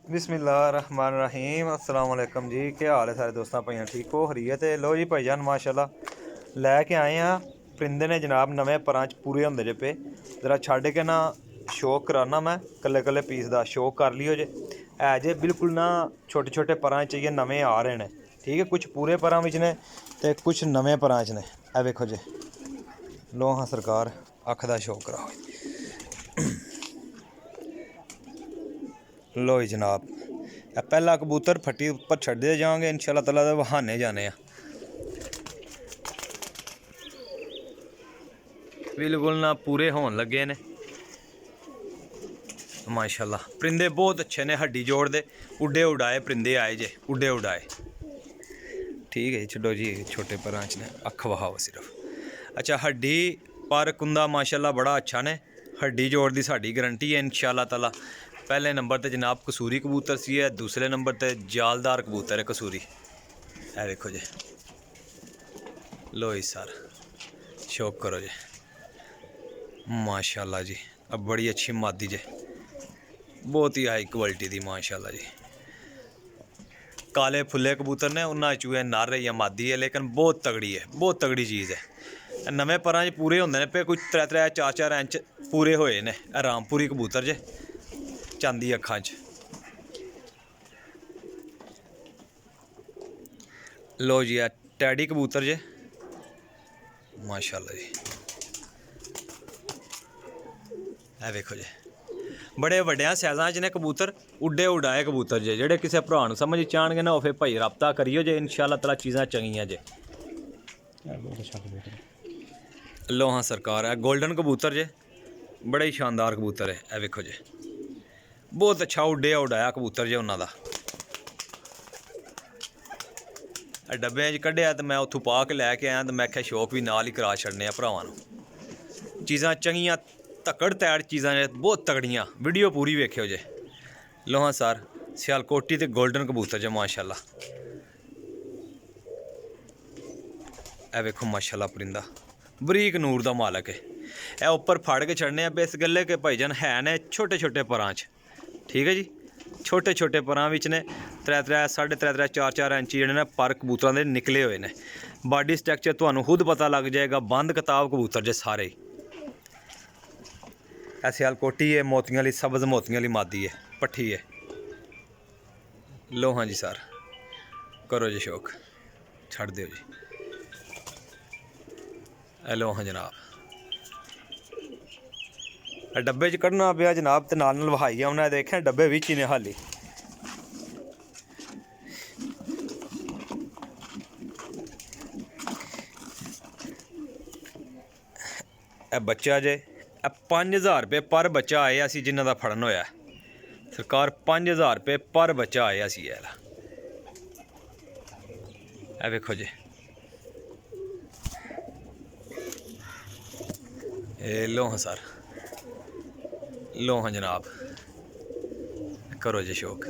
बिस्मिल्लाहिर्रहमानिर्रहीम अस्सलाम वालेकुम जी। क्या हाल है सारे दोस्तों भाइयों, ठीक हो खरीत है। लो जी भाईजान माशाल्लाह लैके आए हैं परिंदे ने जनाब नवे परां च पूरे होंदे जे पे। जरा छड्ड के ना शौक कराना मैं कल्ले कल्ले पीस दा शौक कर लियो जे। है जे बिल्कुल ना छोटे छोटे परां च ये नवे आ रहे ने, ठीक है। कुछ पूरे परां विच ने ते कुछ नवे परां च ने। ए वेखो जे, लो हाँ सरकार अख दा शौक कराओ। लो जी जनाब, पहला कबूतर फट्टी उपर छड्डदे जाओगे इंशाल्लाह ताला दे बहाने जाने आ। बिल्कुल ना पूरे होन लगे ने माशाल्लाह। परिंदे बहुत अच्छे ने, हड्डी जोड़ दे उड्डे उड़ाए परिंदे आए जे, उड्डे उड़ाए। ठीक है छड्डो जी, छोटे परांच ने अख वहाओ सिर्फ। अच्छा हड्डी पर कुंदा माशाल्लाह बड़ा अच्छा ने, हड्डी जोड़ दी साड़ी गारंटी है इंशाल्लाह ताला। पहले नंबर ते जनाब कसूरी कबूतर सी है, दूसरे नंबर ते जालदार कबूतर है कसूरी। है देखो जी, लो ही सर शौक करो जी माशाल्लाह जी। अब बड़ी अच्छी मादी जे, बहुत ही हाई क्वालिटी दी माशाल्लाह जी। काले फुल्ले कबूतर ने, उन्होंने चूहे नर है या मादी है, लेकिन बहुत तगड़ी है, बहुत तगड़ी चीज़ है। नवे परां च पूरे होंदे ने पे, कुछ 3-4 इंच पूरे होए ने। रामपुरी कबूतर जे चांदी अखां च। लो जी टैडी कबूतर जे माशाल्लाह जी। ए देखो जी, बड़े वड्डिया साइज़ां च ने कबूतर, उड्डे उड़ाए कबूतर जे। जेह्ड़े किसी भरा नूं समझ चाहणगे ना, फिर भाई रब्ता करियो जे, इंशाल्लाह ताला चीज़ां चंगियां जे। लो हाँ सरकार है गोल्डन कबूतर जे, बड़ा ही शानदार कबूतर है। ए वेखो जे, बहुत अच्छा उड्डे उड़ाया कबूतर जे उन्हों दा। डब्बे च कड्ढिया तो मैं उत्थों पा के लैके आया, तो मैं आख्या शौक भी नाल ही करा छड्डने भरावां नूं। चीज़ां चंगियां धक्कड़ तैड़ चीज़ां ने, बहुत तगड़ियां। वीडियो पूरी वेखियो जे। लो हाँ सर सियालकोटी ते गोल्डन कबूतर जे माशाल्लाह। ए वेखो माशाल्लाह परिंदा बरीक नूर दा मालक है। ए उपर फड़ के छड़ने इस गल्ले के भाईजान है ने छोटे छोटे परां च, ठीक है जी। छोटे छोटे परां विच ने 3-3 3.5 4-4 इंच जेह्ड़े ने पर कबूतरां दे निकले हुए ने। बॉडी स्ट्रक्चर तुहानूं खुद पता लग जाएगा, बंद किताब कबूतर जे सारे। ऐ सियालकोटी है, मोतियां वाली सब्ज़ मोतियां वाली मादी है, पट्ठी है। लो हाँ जी सर करो जी शौक, छड़ दो जी। लो हाँ जनाब, डब्बे च कड्ढना पेआ जनाब, ते नाल वहाई उन्हें देखें डब्बे बिच ही ने हाली। ए बच्चा जे 5000 रुपये पर बच्चा आए असी जिन्हों का फड़न होया सरकार। 5000 रुपये पर बच्चा आए असी। ए वेखो जी, ए लो हाँ सर, लो हाँ जनाब करो जी शौक।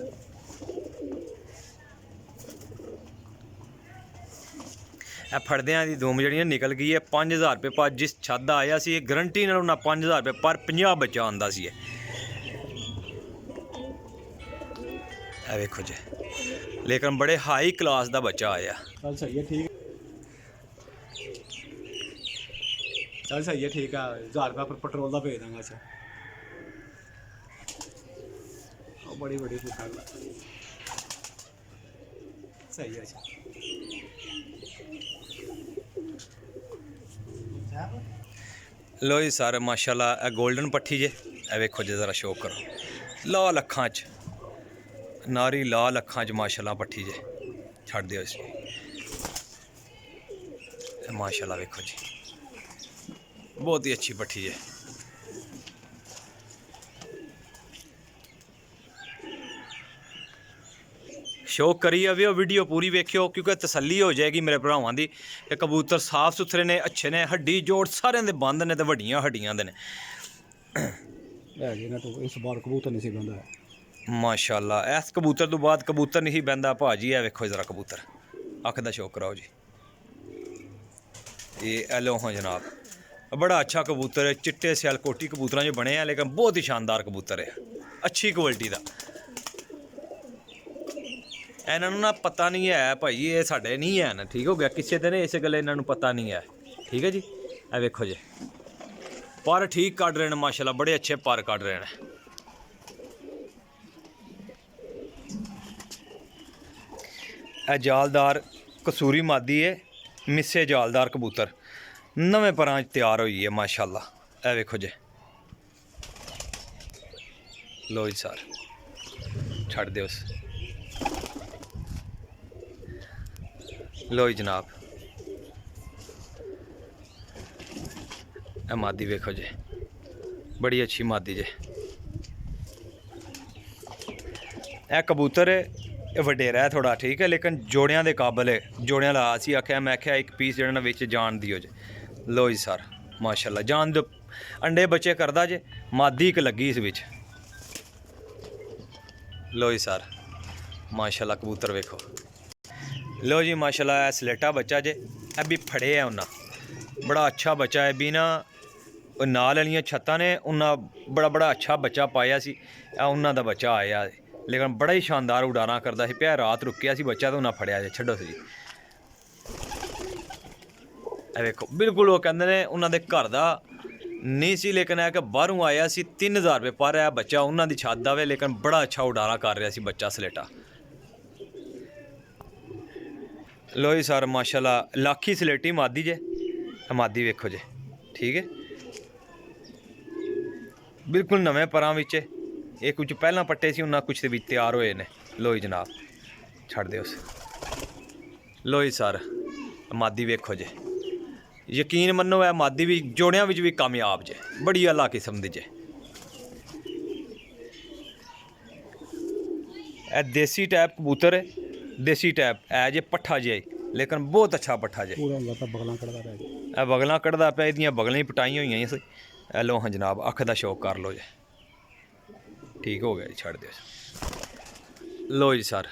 ए फड़दियां दी धूम जड़ियां निकल गई है। 5000 रुपये पर जिस छत आया सी, गारंटी नाल उन्हें 5000 रुपये पर 50 बच्चा आंदा सी। ए वेखो जी, लेकिन बड़े हाई क्लास का बच्चा आया। चल सही है, ठीक है। चल सही है, ठीक है। 1000 रुपया पेट्रोल का भेज देंगे। अच्छा बड़ी बड़ी सही है। अच्छा लो जी सर माशाल्लाह गोल्डन पट्ठी जे। ए वेखो जी ज़रा शौक करो, लाल अखां च, नारी लाल अखां च माशाल्लाह पट्ठी जे। छड़ दियो इसको माशाल्लाह, वेखो जी बहुत ही अच्छी पट्ठी है। शौक करिए भी वीडियो पूरी वेखियो, क्योंकि तसल्ली हो जाएगी मेरे भरावां दी कि कबूतर साफ सुथरे ने, अच्छे ने, हड्डी जोड़ सारे दे बंद ने, ते वड्डियां हड्डियां दे ने। इस बार कबूतर नहीं सी बंदा माशाल्लाह। इस कबूतर तो बाद कबूतर नहीं बहता भाजी। है वेखो जरा कबूतर, अख दा शौक कराओ जी। ये लो हाँ जनाब, बड़ा अच्छा कबूतर है, चिट्टे सियालकोटी कबूतर जो बने हैं, लेकिन बहुत ही शानदार कबूतर है, अच्छी क्वालिटी का। ਇਹਨਾਂ ਨੂੰ ਨਾ ਪਤਾ ਨਹੀਂ ਹੈ ਭਾਈ ਇਹ ਸਾਡੇ ਨਹੀਂ ਹੈ ਨਾ, ਠੀਕ ਹੋ ਗਿਆ, ਕਿਸੇ ਦੇ ਨੇ ਇਸੇ ਗੱਲ ਇਹਨਾਂ ਨੂੰ ਪਤਾ ਨਹੀਂ ਹੈ। ਠੀਕ ਹੈ ਜੀ, ਇਹ ਵੇਖੋ ਜੀ ਪਰ ਠੀਕ ਕੱਢ ਰਹੇ ਨੇ ਮਾਸ਼ਾਅੱਲਾ, ਬੜੇ ਅੱਛੇ ਪਰ ਕੱਢ ਰਹੇ ਨੇ। ਇਹ ਜਾਲਦਾਰ ਕਸੂਰੀ ਮਾਦੀ ਹੈ, ਮਿੱਸੇ ਜਾਲਦਾਰ ਕਬੂਤਰ ਨਵੇਂ ਪਰਾਂ 'ਚ ਤਿਆਰ ਹੋਈ ਹੈ ਮਾਸ਼ਾਅੱਲਾ। ਇਹ ਵੇਖੋ ਜੀ, ਲੋ ਜੀ ਸਰ ਛੱਡ ਦਿਓ, ਲੋ ਜੀ ਜਨਾਬ ਇਹ ਮਾਦੀ ਵੇਖੋ ਜੀ, ਬੜੀ ਅੱਛੀ ਮਾਦੀ ਜੇ। ਇਹ ਕਬੂਤਰ ਇਹ ਵਡੇਰਾ ਹੈ ਥੋੜਾ, ਠੀਕ ਹੈ, ਲੇਕਿਨ ਜੋੜਿਆਂ ਦੇ ਕਾਬਲ ਹੈ। ਜੋੜਿਆਂ ਲਾ ਸੀ ਆਖਿਆ, ਮੈਂ ਆਖਿਆ ਇੱਕ ਪੀਸ ਜਿਹੜਾ ਨਾ ਵਿੱਚ ਜਾਣ ਦਿਓ ਜੇ। ਲੋ ਜੀ ਸਰ ਮਾਸ਼ਾਅੱਲਾ ਜਾਨ ਦਿਓ, ਅੰਡੇ ਬੱਚੇ ਕਰਦਾ ਜੇ, ਮਾਦੀ ਇੱਕ ਲੱਗੀ ਇਸ ਵਿੱਚ। ਲੋ ਜੀ ਸਰ ਮਾਸ਼ਾਅੱਲਾ ਕਬੂਤਰ ਵੇਖੋ। ਲੋ ਜੀ ਮਾਸ਼ਾਅੱਲਾ ਇਹ ਸਲੇਟਾ ਬੱਚਾ ਜੇ, ਇਹ ਵੀ ਫੜੇ ਆ ਉਹਨਾਂ, ਬੜਾ ਅੱਛਾ ਬੱਚਾ ਹੈ। ਵੀ ਨਾ ਉਹ ਨਾਲ ਵਾਲੀਆਂ ਛੱਤਾਂ ਨੇ ਉਹਨਾਂ ਬੜਾ ਅੱਛਾ ਬੱਚਾ ਪਾਇਆ ਸੀ, ਇਹ ਉਹਨਾਂ ਦਾ ਬੱਚਾ ਆਇਆ, ਲੇਕਿਨ ਬੜਾ ਹੀ ਸ਼ਾਨਦਾਰ ਉਡਾਣਾ ਕਰਦਾ ਸੀ ਪਿਆ। ਰਾਤ ਰੁਕਿਆ ਸੀ ਬੱਚਾ ਤਾਂ ਉਹਨਾਂ ਫੜਿਆ ਜੇ। ਛੱਡੋ ਸੀ ਇਹ ਵੇਖੋ, ਬਿਲਕੁਲ ਉਹ ਕਹਿੰਦੇ ਨੇ ਉਹਨਾਂ ਦੇ ਘਰ ਦਾ ਨਹੀਂ ਸੀ, ਲੇਕਿਨ ਇਹ ਕਿ ਬਾਹਰੋਂ ਆਇਆ ਸੀ। 3000 ਰੁਪਏ ਪਰ ਰਿਹਾ ਬੱਚਾ ਉਹਨਾਂ ਦੀ ਛੱਤ ਦਾ ਵੇ, ਲੇਕਿਨ ਬੜਾ ਅੱਛਾ ਉਡਾਰਾ ਕਰ ਰਿਹਾ ਸੀ ਬੱਚਾ ਸਲੇਟਾ। ਲੋ ਜੀ ਸਰ ਮਾਸ਼ਾਅੱਲਾ ਲਾਖੀ ਸਲੇਟੀ ਮਾਦੀ ਜੇ, ਮਾਦੀ ਵੇਖੋ ਜੇ, ਠੀਕ ਹੈ, ਬਿਲਕੁਲ ਨਵੇਂ ਪਰਾਂ ਵਿੱਚ। ਇਹ ਕੁਝ ਪਹਿਲਾਂ ਪੱਟੇ ਸੀ, ਉਹਨਾਂ ਕੁਝ ਦੇ ਵਿੱਚ ਤਿਆਰ ਹੋਏ ਨੇ। ਲੋ ਜੀ ਜਨਾਬ ਛੱਡ ਦਿਓ। ਲੋ ਜੀ ਸਰ ਮਾਦੀ ਵੇਖੋ ਜੇ, ਯਕੀਨ ਮੰਨੋ ਇਹ ਮਾਦੀ ਵੀ ਜੋੜਿਆਂ ਵਿੱਚ ਵੀ ਕਾਮਯਾਬ ਜੇ, ਬੜੀ ਆਲਾ ਕਿਸਮ ਦੀ ਜੇ। ਇਹ ਦੇਸੀ ਟੈਪ ਕਬੂਤਰ ਹੈ, ਦੇਸੀ ਟੈਪ ਹੈ ਜੇ, ਪੱਠਾ ਜੇ, ਲੇਕਿਨ ਬਹੁਤ ਅੱਛਾ ਪੱਠਾ ਜੇ। ਪੂਰਾ ਹੁੰਦਾ ਤਾਂ ਬਗਲਾਂ ਕੱਢਦਾ ਪਿਆ ਜੀ। ਇਹ ਬਗਲਾਂ ਕੱਢਦਾ ਪਿਆ, ਇਹਦੀਆਂ ਬਗਲਾਂ ਹੀ ਪਟਾਈਆਂ ਹੋਈਆਂ ਸੀ। ਇਹ ਲੋ ਹਾਂ ਜਨਾਬ, ਅੱਖ ਦਾ ਸ਼ੌਕ ਕਰ ਲਓ ਜੇ, ਠੀਕ ਹੋ ਗਿਆ ਜੀ, ਛੱਡ ਦਿਓ। ਲੋ ਜੀ ਸਰ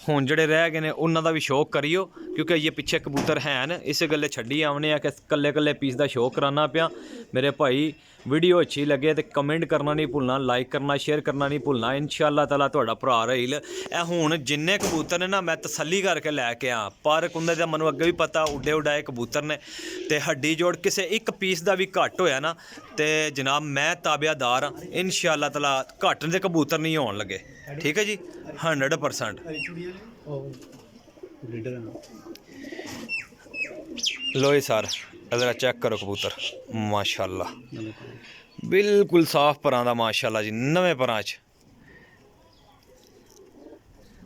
ਹੁਣ ਜਿਹੜੇ ਰਹਿ ਗਏ ਨੇ ਉਹਨਾਂ ਦਾ ਵੀ ਸ਼ੌਕ ਕਰਿਓ, ਕਿਉਂਕਿ ਇਹ ਪਿੱਛੇ ਕਬੂਤਰ ਹੈ ਨਾ, ਇਸੇ ਗੱਲੇ ਛੱਡੀ ਆਉਣੇ ਆ ਕਿ ਕੱਲੇ ਪੀਸ ਦਾ ਸ਼ੌਕ ਕਰਾਉਣਾ ਪਿਆ। ਮੇਰੇ ਭਾਈ ਵੀਡੀਓ ਅੱਛੀ ਲੱਗੇ ਤੇ ਕਮੈਂਟ ਕਰਨਾ ਨਹੀਂ ਭੁੱਲਣਾ, ਲਾਈਕ ਕਰਨਾ, ਸ਼ੇਅਰ ਕਰਨਾ ਨਹੀਂ ਭੁੱਲਣਾ। ਇਨਸ਼ਾਅੱਲਾ ਤਾਲਾ ਤੁਹਾਡਾ ਭਰਾ ਰਹੀਲ। ਇਹ ਹੁਣ ਜਿੰਨੇ ਕਬੂਤਰ ਨੇ ਨਾ ਮੈਂ ਤਸੱਲੀ ਕਰਕੇ ਲੈ ਕੇ ਆ, ਪਰ ਕੁੰਦੇ ਦਾ ਮੈਨੂੰ ਅੱਗੇ ਵੀ ਪਤਾ ਉੱਡੇ ਉਡਾਏ ਕਬੂਤਰ ਨੇ, ਤੇ ਹੱਡੀ ਜੋੜ ਕਿਸੇ ਇੱਕ ਪੀਸ ਦਾ ਵੀ ਘੱਟ ਹੋਇਆ ਨਾ ਤੇ ਜਨਾਬ ਮੈਂ ਤਾਬਿਆਦਾਰ ਹਾਂ। ਇਨਸ਼ਾਅੱਲਾ ਤਾਲਾ ਘੱਟ ਦੇ ਕਬੂਤਰ ਨਹੀਂ ਆਉਣ ਲੱਗੇ, ਠੀਕ ਹੈ ਜੀ, 100%। लो सर ज़रा चेक करो कबूतर माशाल्लाह बिल्कुल साफ परां दा माशाल्लाह जी, नवे परां च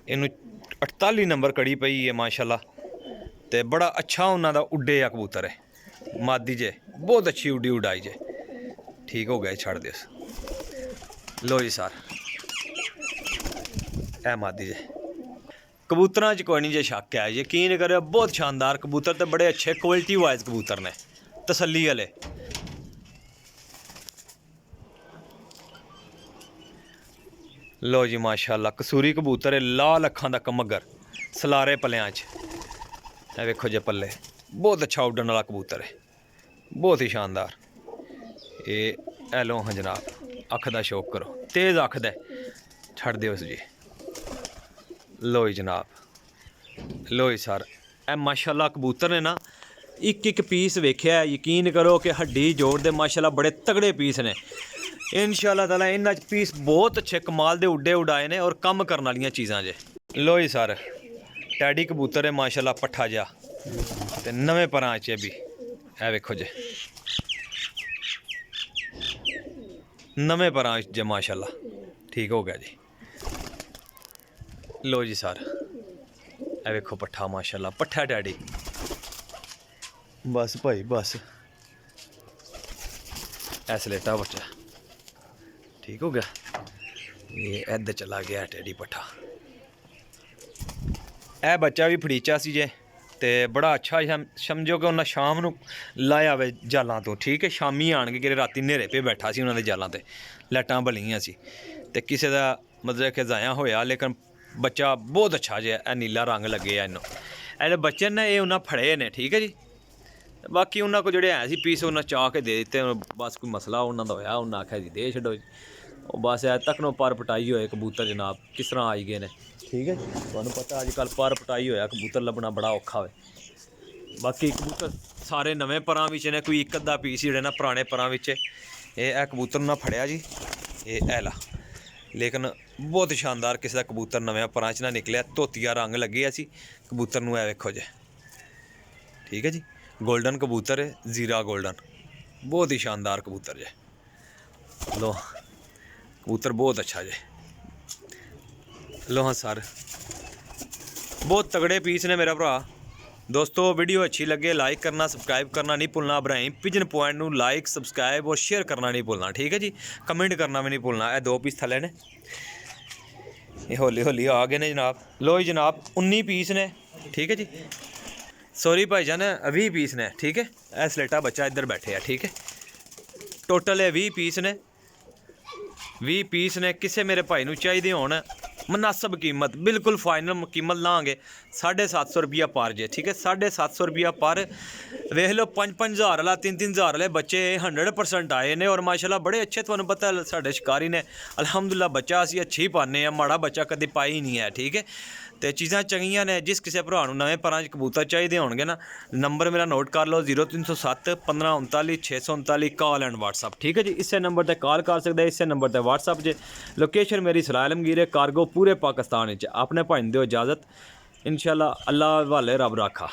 इनू 48 नंबर कड़ी पई है माशाल्लाह, ते बड़ा अच्छा उन्हां दा उड्डे आ कबूतर है, मादी जे बहुत अच्छी उड्डी उड़ाई जे, ठीक हो गया, छड़ दिस। लो जी सर ए मादी जे कबूतरां च कोई नहीं जे शक है, यकीन करो बहुत शानदार कबूतर ते बड़े अच्छे क्वालिटी वाइज कबूतर ने, तसल्ली वाले। लो जी माशाल्लाह कसूरी कबूतर है, लाल अखां दा कमगर सलारे पल्लियां च, वेखो जे पल्ले बहुत अच्छा उड्डन वाला कबूतर है, बहुत ही शानदार। ये लो हाँ जनाब, अख दा शौक करो, तेज़ अख दे, छड़ दिओ जी। लो जी जनाब, लो जी सर ए माशाल्लाह कबूतर ने ना एक पीस वेख्या, यकीन करो कि हड्डी जोड़ दे माशाल्लाह बड़े तगड़े पीस ने। इंशाल्लाह ताला इन्हां च पीस बहुत अच्छे कमाल दे उड्डे उड़ाए ने और कम करने वाली चीज़ां जे। लो जी सर टैडी कबूतर है माशाल्लाह, पट्ठा जा ते नवे परां च भी, ए वेखो जे नवे परां जे माशाल्लाह, ठीक हो गया जी। लो जी सर ए वेखो पट्ठा माशाल्लाह, पट्ठा डैडी, बस भाई बस ऐसे लेटा बच्चा, ठीक हो गया। ये इधर चला गया डैडी पट्ठा। ए बच्चा भी फड़ीचा सी जे, ते बड़ा अच्छा समझो कि उन्हें शाम नूं लाया वे जालां तो, ठीक है, शामी आण के राती नेरे पे बैठा सी उन्होंने जालां ते, लाइटां बलियां सी ते किसी का मतलब कि जाया होया, लेकिन बच्चा बहुत अच्छा जे है, नीला रंग लगे इनू ए बच्चे ने ये उन्हें फड़े ने, ठीक है जी। बाकी उन्होंने को जोड़े है पीस उन्हें चाह के दे दिते, बस कोई मसला उन्होंने होया, उन्हें आख्या जी दे छड्डो जी, बस ए तक नो पर पटाई होए कबूतर जनाब किस तरह आई गए ने। ਠੀਕ ਹੈ ਜੀ। ਤੁਹਾਨੂੰ ਪਤਾ ਅੱਜ ਕੱਲ੍ਹ ਪਰ ਪਟਾਈ ਹੋਇਆ ਕਬੂਤਰ ਲੱਭਣਾ ਬੜਾ ਔਖਾ ਹੋਵੇ। ਬਾਕੀ ਕਬੂਤਰ ਸਾਰੇ ਨਵੇਂ ਪਰਾਂ ਵਿੱਚ ਨੇ, ਕੋਈ ਇੱਕ ਅੱਧਾ ਪੀਸ ਜਿਹੜੇ ਨਾ ਪੁਰਾਣੇ ਪਰਾਂ ਵਿੱਚ। ਇਹ ਕਬੂਤਰ ਨਾ ਫੜਿਆ ਜੀ, ਇਹ ਐਲਾ, ਲੇਕਿਨ ਬਹੁਤ ਸ਼ਾਨਦਾਰ ਕਿਸੇ ਦਾ ਕਬੂਤਰ ਨਵੇਂ ਪਰਾਂ 'ਚ ਨਾ ਨਿਕਲਿਆ। ਧੋਤੀਆ ਰੰਗ ਲੱਗਿਆ ਸੀ ਕਬੂਤਰ ਨੂੰ, ਇਹ ਵੇਖੋ ਜੇ। ਠੀਕ ਹੈ ਜੀ, ਗੋਲਡਨ ਕਬੂਤਰ ਹੈ, ਜ਼ੀਰਾ ਗੋਲਡਨ, ਬਹੁਤ ਹੀ ਸ਼ਾਨਦਾਰ ਕਬੂਤਰ ਜੇ। ਲੋ ਕਬੂਤਰ ਬਹੁਤ ਅੱਛਾ ਜੇ। ਲੋ ਹਾਂ ਸਰ, ਬਹੁਤ ਤਗੜੇ ਪੀਸ ਨੇ ਮੇਰਾ ਭਰਾ। ਦੋਸਤੋ ਵੀਡੀਓ अच्छी लगे लाइक करना, सब्सक्राइब करना नहीं भूलना। इब्राहिम पिजन पॉइंट ਨੂੰ लाइक सब्सक्राइब और शेयर करना नहीं भूलना। ठीक है जी, कमेंट करना भी नहीं भूलना। ਇਹ 2 ਪੀਸ ਥੱਲੇ ਨੇ, ਇਹ ਹੌਲੀ ਹੌਲੀ ਆ ਗਏ ਨੇ ਜਨਾਬ। ਲੋ ਜੀ ਜਨਾਬ 19 ਪੀਸ ਨੇ। ਠੀਕ ਹੈ ਜੀ, ਸੌਰੀ ਭਾਈਜਾਨ 20 ਪੀਸ ਨੇ। ਠੀਕ ਹੈ, ਇਹ ਸਲੇਟਾ ਬੱਚਾ ਇੱਧਰ ਬੈਠੇ ਆ। ਠੀਕ ਹੈ, ਟੋਟਲ ਇਹ 20 ਪੀਸ ਨੇ। 20 ਪੀਸ ਨੇ। ਕਿਸੇ ਮੇਰੇ ਭਾਈ ਨੂੰ ਚਾਹੀਦੇ ਹੋਣ, ਮੁਨਾਸਬ ਕੀਮਤ, ਬਿਲਕੁਲ ਫਾਈਨਲ ਕੀਮਤ ਲਾਂਗੇ 750 ਰੁਪਿਆ ਪਰ ਜੇ। ਠੀਕ ਹੈ, 750 ਰੁਪਿਆ ਪਰ। ਵੇਖ ਲਓ 5-5 ਹਜ਼ਾਰ ਵਾਲਾ, 3-3 ਹਜ਼ਾਰ ਵਾਲੇ ਬੱਚੇ 100% ਆਏ ਨੇ ਔਰ ਮਾਸ਼ਾਅੱਲਾ ਬੜੇ ਅੱਛੇ। ਤੁਹਾਨੂੰ ਪਤਾ ਸਾਡੇ ਸ਼ਿਕਾਰੀ ਨੇ ਅਲਹਮਦੁਲਿਲਾ, ਬੱਚਾ ਅਸੀਂ ਅੱਛੀ ਹੀ ਪਾਉਂਦੇ ਹਾਂ, ਮਾੜਾ ਬੱਚਾ ਕਦੇ ਪਾਈ ਹੀ ਨਹੀਂ ਹੈ। ਠੀਕ ਹੈ, ਤੇ ਚੀਜ਼ਾਂ ਚੰਗੀਆਂ ਨੇ। ਜਿਸ ਕਿਸੇ ਭਰਾ ਨੂੰ ਨਵੇਂ ਪਰਾਂ 'ਚ ਕਬੂਤਰ ਚਾਹੀਦੇ ਹੋਣਗੇ ਨਾ, ਨੰਬਰ ਮੇਰਾ ਨੋਟ ਕਰ ਲਓ 0307 1539 639, ਕਾਲ ਐਂਡ WhatsApp। ਠੀਕ ਹੈ ਜੀ, ਇਸੇ ਨੰਬਰ ਤੇ ਕਾਲ ਕਰ ਸਕਦੇ, ਇਸੇ ਨੰਬਰ ਤੇ WhatsApp ਜੇ। ਲੋਕੇਸ਼ਨ ਮੇਰੀ ਸਰਾਏ ਆਲਮਗੀਰ ਹੈ, ਕਾਰਗੋ ਪੂਰੇ ਪਾਕਿस्तान ਵਿੱਚ। ਆਪਣੇ ਭਾਈ ਨੂੰ ਦਿਓ ਇਜਾਜ਼ਤ, इंशाल्लाह अल्लाह वाले रब राखा।